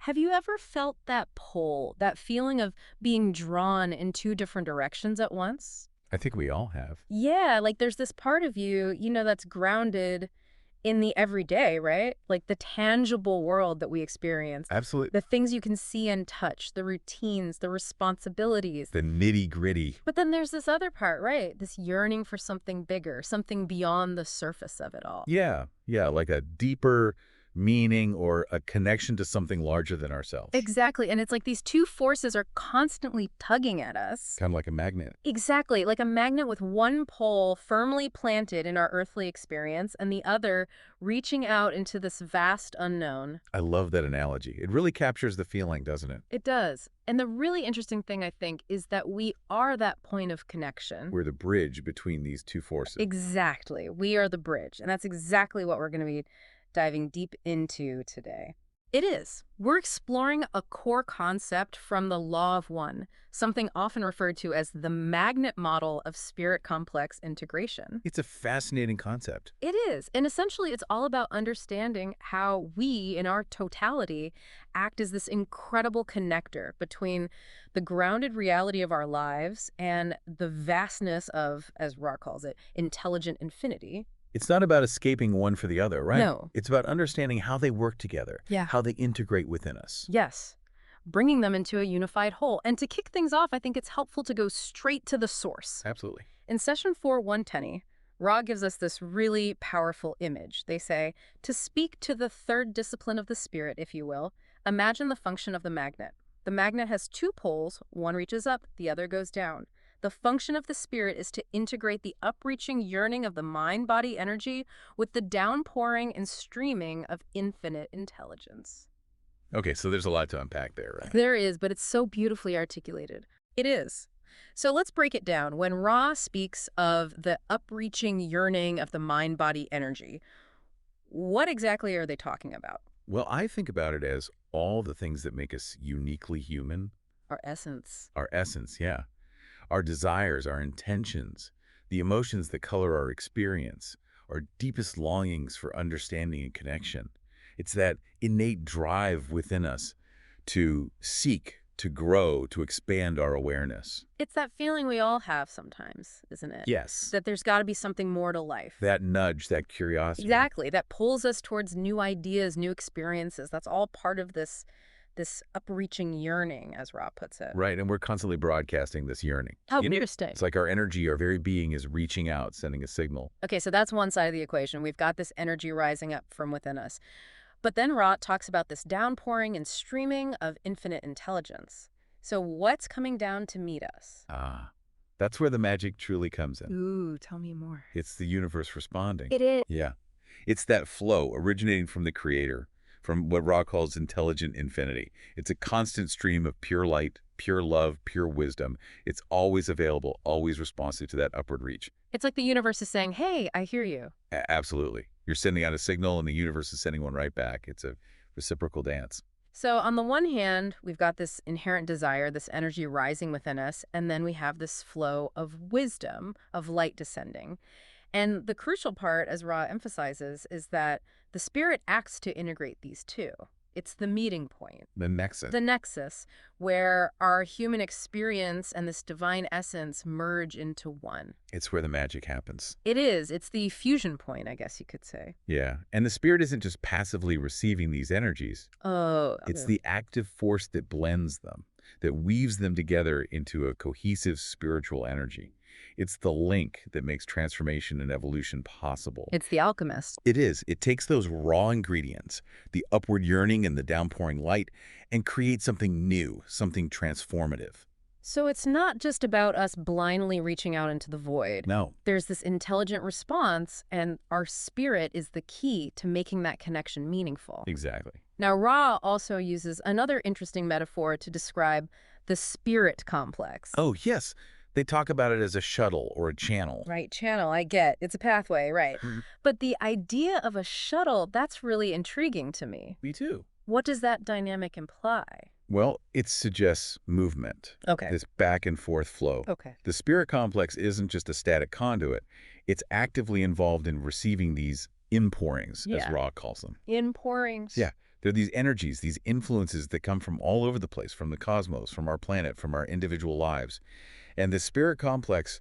Have you ever felt that pull, that feeling of being drawn in two different directions at once? I think we all have. Yeah, like there's this part of you, that's grounded in the everyday, right? Like the tangible world that we experience, Absolutely. the things you can see and touch, the routines, the responsibilities. The nitty-gritty. But then there's this other part, right? This yearning for something bigger, something beyond the surface of it all. Yeah, yeah, like a deeper meaning or a connection to something larger than ourselves. Exactly. And it's like these two forces are constantly tugging at us. Kind of like a magnet. Exactly, like a magnet with one pole firmly planted in our earthly experience and the other reaching out into this vast unknown. I love that analogy. It really captures the feeling, doesn't it? It does. And the really interesting thing, I think, is that we are that point of connection. We're the bridge between these two forces. Exactly. We are the bridge. And that's exactly what we're going to be diving deep into today. It is. We're exploring a core concept from the Law of One, something often referred to as the magnet model of spirit-complex integration. It's a fascinating concept. It is. And essentially, it's all about understanding how we, in our totality, act as this incredible connector between the grounded reality of our lives and the vastness of, as Ra calls it, intelligent infinity. It's not about escaping one for the other, right? No. It's about understanding how they work together, Yeah. how they integrate within us. Yes. Bringing them into a unified whole. And to kick things off, I think it's helpful to go straight to the source. Absolutely. In session 4.110, Ra gives us this really powerful image. They say, to speak to the third discipline of the spirit, if you will, imagine the function of the magnet. The magnet has two poles, one reaches up, the other goes down. The function of the spirit is to integrate the upreaching yearning of the mind-body energy with the downpouring and streaming of infinite intelligence. Okay, so there's a lot to unpack there, right? There is, but it's so beautifully articulated. It is. So let's break it down. When Ra speaks of the upreaching yearning of the mind-body energy, what exactly are they talking about? Well, I think about it as all the things that make us uniquely human. Our essence. Our essence, yeah. Our desires, our intentions, the emotions that color our experience, our deepest longings for understanding and connection. It's that innate drive within us to seek, to grow, to expand our awareness. It's that feeling we all have sometimes, isn't it? Yes. That there's got to be something more to life. That nudge, that curiosity. Exactly. That pulls us towards new ideas, new experiences. That's all part of this upreaching yearning, as Ra puts it. Right, and we're constantly broadcasting this yearning. How You know, interesting. It's like our energy, our very being is reaching out, sending a signal. Okay, so that's one side of the equation. We've got this energy rising up from within us. But then Ra talks about this downpouring and streaming of infinite intelligence. So what's coming down to meet us? Ah, that's where the magic truly comes in. Ooh, tell me more. It's the universe responding. It is. Yeah. It's that flow originating from the creator, from what Ra calls intelligent infinity. It's a constant stream of pure light, pure love, pure wisdom. It's always available, always responsive to that upward reach. It's like the universe is saying, hey, I hear you. Absolutely. You're sending out a signal and the universe is sending one right back. It's a reciprocal dance. So on the one hand, we've got this inherent desire, this energy rising within us, and then we have this flow of wisdom, of light descending. And the crucial part, as Ra emphasizes, is that the spirit acts to integrate these two. It's the meeting point. The nexus. The nexus, where our human experience and this divine essence merge into one. It's where the magic happens. It is. It's the fusion point, I guess you could say. Yeah. And the spirit isn't just passively receiving these energies. Oh. It's the active force that blends them, that weaves them together into a cohesive spiritual energy. It's the link that makes transformation and evolution possible. It's the alchemist. It is. It takes those raw ingredients, the upward yearning and the downpouring light, and creates something new, something transformative. So it's not just about us blindly reaching out into the void. No. There's this intelligent response, and our spirit is the key to making that connection meaningful. Exactly. Now, Ra also uses another interesting metaphor to describe the spirit complex. Oh, yes. They talk about it as a shuttle or a channel. Right, channel, I get. It's a pathway, right. But the idea of a shuttle, that's really intriguing to me. Me too. What does that dynamic imply? Well, it suggests movement. Okay. This back and forth flow. Okay. The spirit complex isn't just a static conduit. It's actively involved in receiving these inpourings, as Ra calls them. Inpourings. Yeah. They're these energies, these influences that come from all over the place, from the cosmos, from our planet, from our individual lives. And the spirit complex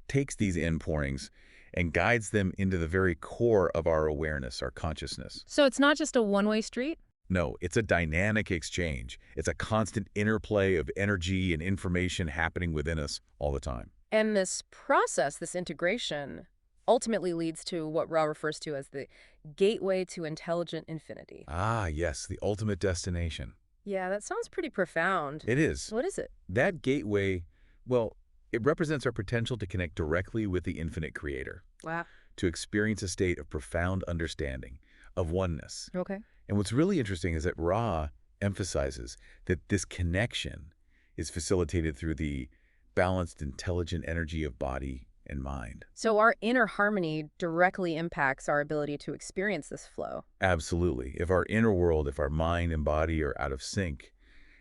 takes these inpourings and guides them into the very core of our awareness, our consciousness. So it's not just a one-way street? No, it's a dynamic exchange. It's a constant interplay of energy and information happening within us all the time. And this process, this integration, ultimately leads to what Ra refers to as the gateway to intelligent infinity. Ah, yes, the ultimate destination. Yeah, that sounds pretty profound. It is. What is it? That gateway, well, it represents our potential to connect directly with the infinite creator, Wow. to experience a state of profound understanding, of oneness. Okay. And what's really interesting is that Ra emphasizes that this connection is facilitated through the balanced, intelligent energy of body and mind. So our inner harmony directly impacts our ability to experience this flow. Absolutely. If our inner world, if our mind and body are out of sync,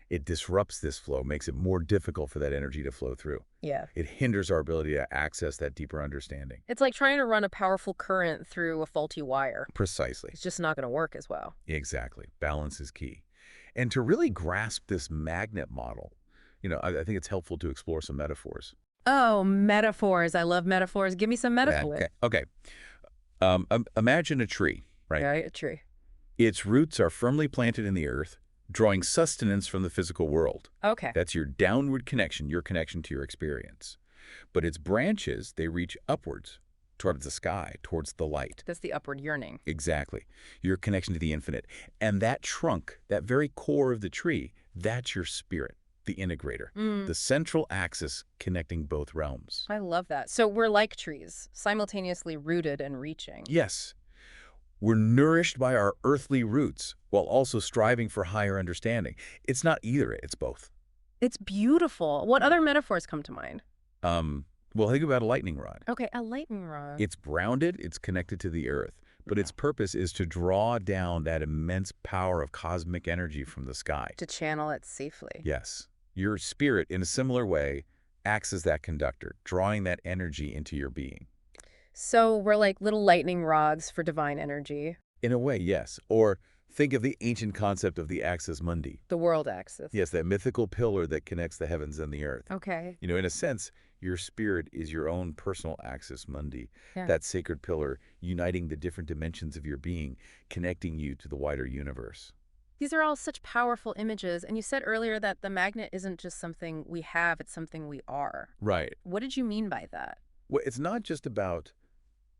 it disrupts this flow, makes it more difficult for that energy to flow through. Yeah. It hinders our ability to access that deeper understanding. It's like trying to run a powerful current through a faulty wire. Precisely. It's just not going to work as well. Exactly. Balance is key. And to really grasp this magnet model, I think it's helpful to explore some metaphors. Oh, metaphors. I love metaphors. Give me some metaphors. Okay. Imagine a tree, right? Yeah, a tree. Its roots are firmly planted in the earth, drawing sustenance from the physical world. Okay. That's your downward connection, your connection to your experience. But its branches, they reach upwards, towards the sky, towards the light. That's the upward yearning. Exactly. Your connection to the infinite. And that trunk, that very core of the tree, that's your spirit, the integrator, the central axis connecting both realms. I love that. So we're like trees, simultaneously rooted and reaching. Yes. We're nourished by our earthly roots while also striving for higher understanding. It's not either, it's both. It's beautiful. What other metaphors come to mind? Well, think about a lightning rod. Okay, a lightning rod. It's grounded, it's connected to the earth, but its purpose is to draw down that immense power of cosmic energy from the sky. To channel it safely. Yes. Your spirit, in a similar way, acts as that conductor, drawing that energy into your being. So we're like little lightning rods for divine energy. In a way, yes. Or think of the ancient concept of the axis mundi. The world axis. Yes, that mythical pillar that connects the heavens and the earth. Okay. In a sense, your spirit is your own personal axis mundi, Yeah. that sacred pillar uniting the different dimensions of your being, connecting you to the wider universe. These are all such powerful images. And you said earlier that the magnet isn't just something we have, it's something we are. Right. What did you mean by that? Well, it's not just about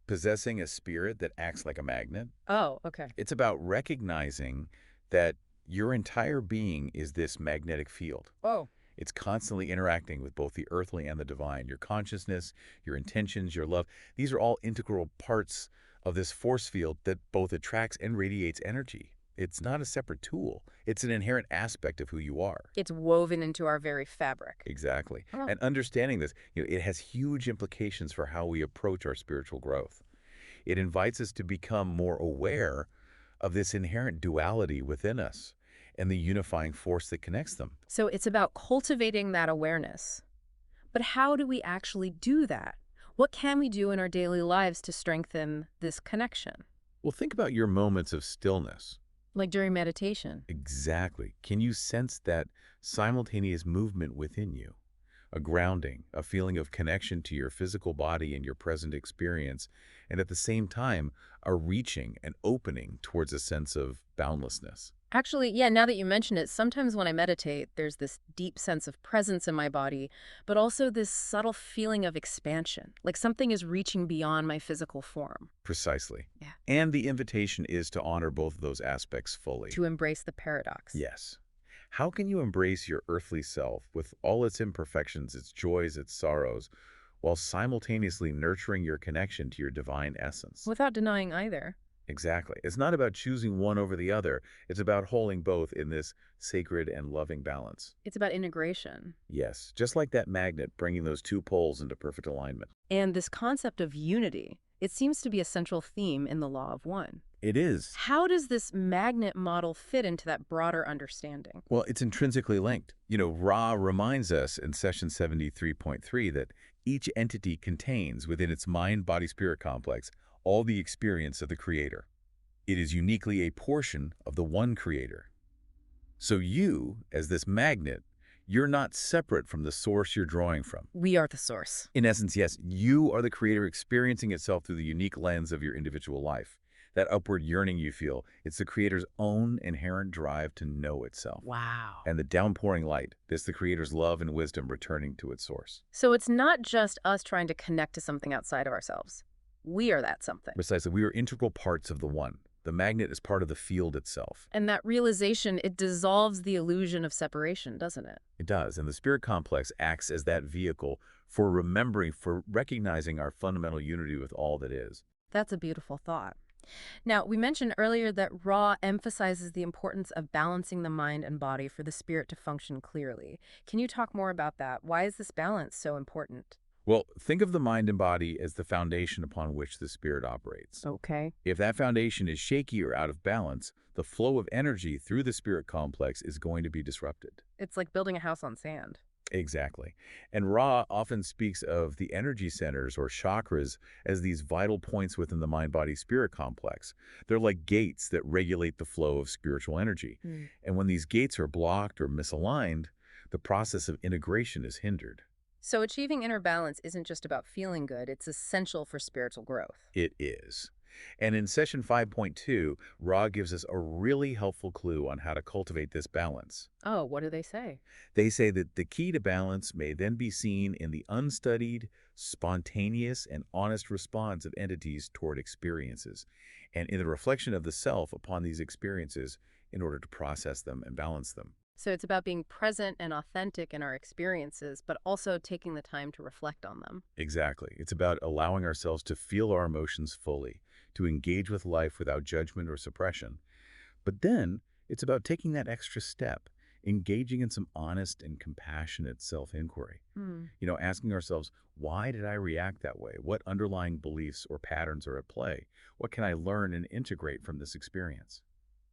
possessing a spirit that acts like a magnet. Oh, okay. It's about recognizing that your entire being is this magnetic field. Oh. It's constantly interacting with both the earthly and the divine. Your consciousness, your intentions, your love, these are all integral parts of this force field that both attracts and radiates energy. It's not a separate tool. It's an inherent aspect of who you are. It's woven into our very fabric. Exactly. Oh. And understanding this, it has huge implications for how we approach our spiritual growth. It invites us to become more aware of this inherent duality within us and the unifying force that connects them. So it's about cultivating that awareness. But how do we actually do that? What can we do in our daily lives to strengthen this connection? Well, think about your moments of stillness. Like during meditation. Exactly. Can you sense that simultaneous movement within you? A grounding, a feeling of connection to your physical body and your present experience, and at the same time, a reaching and opening towards a sense of boundlessness. Actually, yeah, now that you mention it, sometimes when I meditate, there's this deep sense of presence in my body, but also this subtle feeling of expansion, like something is reaching beyond my physical form. Precisely. Yeah. And the invitation is to honor both of those aspects fully. To embrace the paradox. Yes. How can you embrace your earthly self with all its imperfections, its joys, its sorrows, while simultaneously nurturing your connection to your divine essence? Without denying either. Exactly. It's not about choosing one over the other. It's about holding both in this sacred and loving balance. It's about integration. Yes, just like that magnet bringing those two poles into perfect alignment. And this concept of unity, it seems to be a central theme in the Law of One. It is. How does this magnet model fit into that broader understanding? Well, it's intrinsically linked. Ra reminds us in session 73.3 that each entity contains within its mind-body-spirit complex all the experience of the creator. It is uniquely a portion of the one creator. So you, as this magnet, you're not separate from the source you're drawing from. We are the source. In essence, yes, you are the creator experiencing itself through the unique lens of your individual life. That upward yearning you feel, it's the creator's own inherent drive to know itself. Wow. And the downpouring light, it's the creator's love and wisdom returning to its source. So it's not just us trying to connect to something outside of ourselves. We are that something. Precisely, we are integral parts of the one. The magnet is part of the field itself. And that realization, it dissolves the illusion of separation, doesn't it? It does, and the spirit complex acts as that vehicle for remembering, for recognizing our fundamental unity with all that is. That's a beautiful thought. Now, we mentioned earlier that Ra emphasizes the importance of balancing the mind and body for the spirit to function clearly. Can you talk more about that? Why is this balance so important? Well, think of the mind and body as the foundation upon which the spirit operates. Okay. If that foundation is shaky or out of balance, the flow of energy through the spirit complex is going to be disrupted. It's like building a house on sand. Exactly. And Ra often speaks of the energy centers or chakras as these vital points within the mind-body-spirit complex. They're like gates that regulate the flow of spiritual energy. Mm. And when these gates are blocked or misaligned, the process of integration is hindered. So achieving inner balance isn't just about feeling good, it's essential for spiritual growth. It is. And in session 5.2, Ra gives us a really helpful clue on how to cultivate this balance. Oh, what do they say? They say that the key to balance may then be seen in the unstudied, spontaneous, and honest response of entities toward experiences, and in the reflection of the self upon these experiences in order to process them and balance them. So it's about being present and authentic in our experiences, but also taking the time to reflect on them. Exactly. It's about allowing ourselves to feel our emotions fully, to engage with life without judgment or suppression. But then it's about taking that extra step, engaging in some honest and compassionate self-inquiry. Hmm. Asking ourselves, why did I react that way? What underlying beliefs or patterns are at play? What can I learn and integrate from this experience?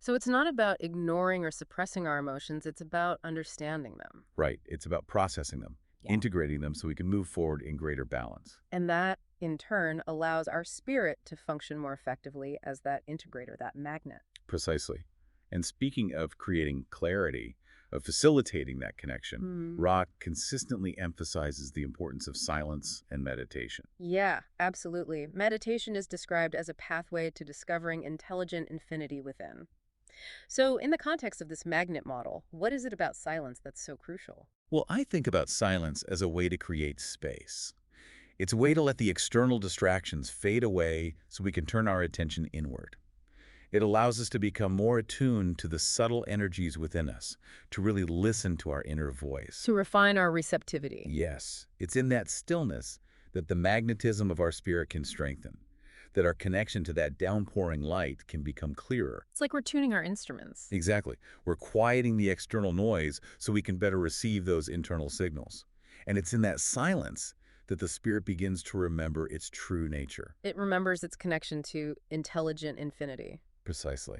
So it's not about ignoring or suppressing our emotions, it's about understanding them. Right. It's about processing them, Yeah. integrating them so we can move forward in greater balance. And that, in turn, allows our spirit to function more effectively as that integrator, that magnet. Precisely. And speaking of creating clarity, of facilitating that connection, Ra consistently emphasizes the importance of silence and meditation. Yeah, absolutely. Meditation is described as a pathway to discovering intelligent infinity within. So, in the context of this magnet model, what is it about silence that's so crucial? Well, I think about silence as a way to create space. It's a way to let the external distractions fade away so we can turn our attention inward. It allows us to become more attuned to the subtle energies within us, to really listen to our inner voice. To refine our receptivity. Yes, it's in that stillness that the magnetism of our spirit can strengthen, that our connection to that downpouring light can become clearer. It's like we're tuning our instruments. Exactly. We're quieting the external noise so we can better receive those internal signals. And it's in that silence that the spirit begins to remember its true nature. It remembers its connection to intelligent infinity. Precisely.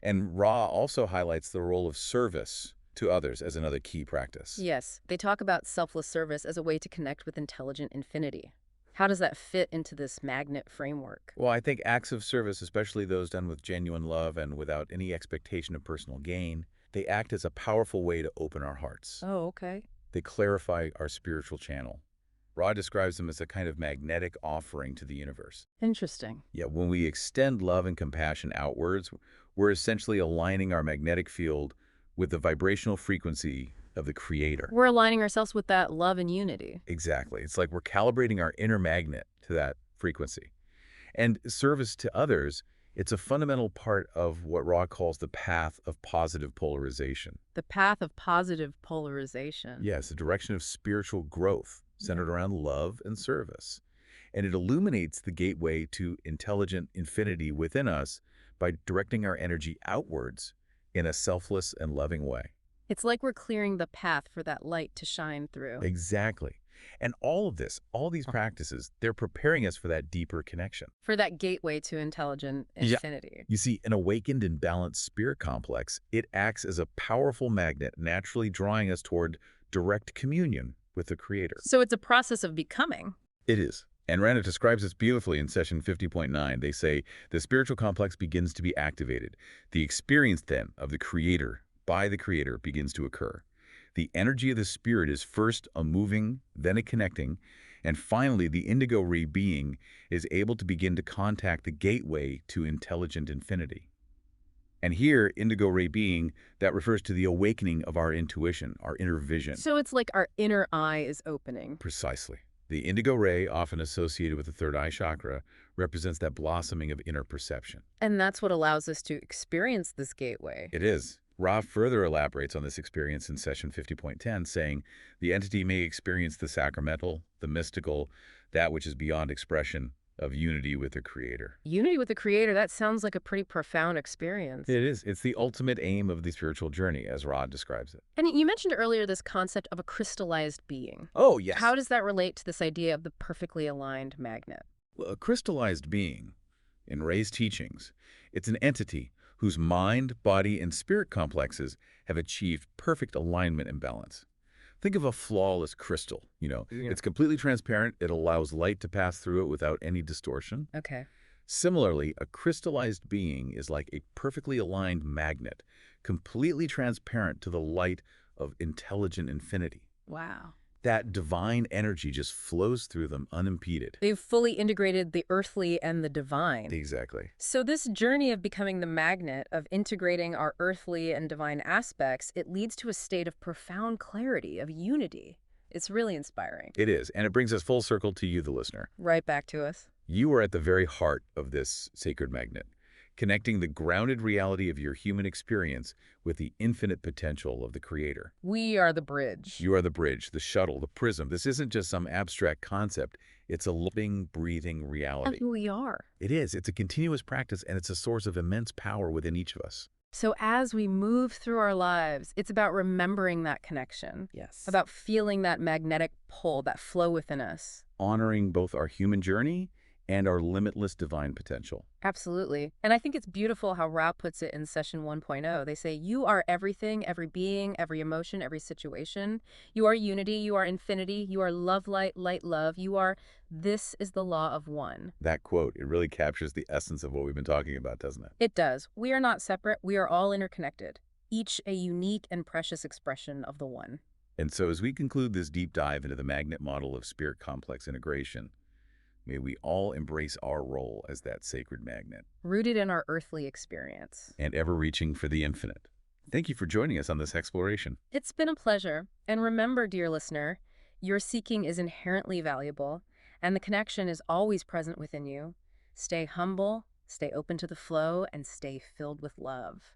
And Ra also highlights the role of service to others as another key practice. Yes, they talk about selfless service as a way to connect with intelligent infinity. How does that fit into this magnet framework? Well, I think acts of service, especially those done with genuine love and without any expectation of personal gain, they act as a powerful way to open our hearts. Oh, okay. They clarify our spiritual channel. Ra describes them as a kind of magnetic offering to the universe. Interesting. Yeah, when we extend love and compassion outwards, we're essentially aligning our magnetic field with the vibrational frequency of the Creator. We're aligning ourselves with that love and unity. Exactly. It's like we're calibrating our inner magnet to that frequency. And service to others, it's a fundamental part of what Ra calls the path of positive polarization. The path of positive polarization. Yes, a direction of spiritual growth centered around love and service. And it illuminates the gateway to intelligent infinity within us by directing our energy outwards in a selfless and loving way. It's like we're clearing the path for that light to shine through. Exactly. And all of this, all these practices, they're preparing us for that deeper connection. For that gateway to intelligent infinity. You see, an awakened and balanced spirit complex, it acts as a powerful magnet, naturally drawing us toward direct communion with the Creator. So it's a process of becoming. It is. And Rana describes this beautifully in session 50.9. They say, the spiritual complex begins to be activated. The experience then of the creator, by the creator, begins to occur. The energy of the spirit is first a moving, then a connecting, and finally the indigo ray being is able to begin to contact the gateway to intelligent infinity. And here, indigo ray being, that refers to the awakening of our intuition, our inner vision. So it's like our inner eye is opening. Precisely. The indigo ray, often associated with the third eye chakra, represents that blossoming of inner perception. And that's what allows us to experience this gateway. It is. Ra further elaborates on this experience in session 50.10, saying, the entity may experience the sacramental, the mystical, that which is beyond expression, of unity with the Creator. Unity with the Creator, that sounds like a pretty profound experience. It is. It's the ultimate aim of the spiritual journey, as Rod describes it. And you mentioned earlier this concept of a crystallized being. Oh, yes. How does that relate to this idea of the perfectly aligned magnet? Well, a crystallized being, in Ray's teachings, it's an entity whose mind, body, and spirit complexes have achieved perfect alignment and balance. Think of a flawless crystal, It's completely transparent. It allows light to pass through it without any distortion. Okay. Similarly, a crystallized being is like a perfectly aligned magnet, completely transparent to the light of intelligent infinity. Wow. That divine energy just flows through them unimpeded. They've fully integrated the earthly and the divine. Exactly. So this journey of becoming the magnet, of integrating our earthly and divine aspects, it leads to a state of profound clarity, of unity. It's really inspiring. It is, and it brings us full circle to you, the listener. Right back to us. You are at the very heart of this sacred magnet, connecting the grounded reality of your human experience with the infinite potential of the Creator. We are the bridge. You are the bridge, the shuttle, the prism. This isn't just some abstract concept. It's a living, breathing reality. Of who we are. It is. It's a continuous practice, and it's a source of immense power within each of us. So as we move through our lives, it's about remembering that connection. Yes. About feeling that magnetic pull, that flow within us. Honoring both our human journey and our limitless divine potential. Absolutely. And I think it's beautiful how Rao puts it in session 1.0. They say, you are everything, every being, every emotion, every situation. You are unity, you are infinity, you are love, light, light, love. This is the law of one. That quote, it really captures the essence of what we've been talking about, doesn't it? It does. We are not separate. We are all interconnected, each a unique and precious expression of the one. And so as we conclude this deep dive into the magnet model of spirit complex integration, may we all embrace our role as that sacred magnet. Rooted in our earthly experience. And ever reaching for the infinite. Thank you for joining us on this exploration. It's been a pleasure. And remember, dear listener, your seeking is inherently valuable, and the connection is always present within you. Stay humble, stay open to the flow, and stay filled with love.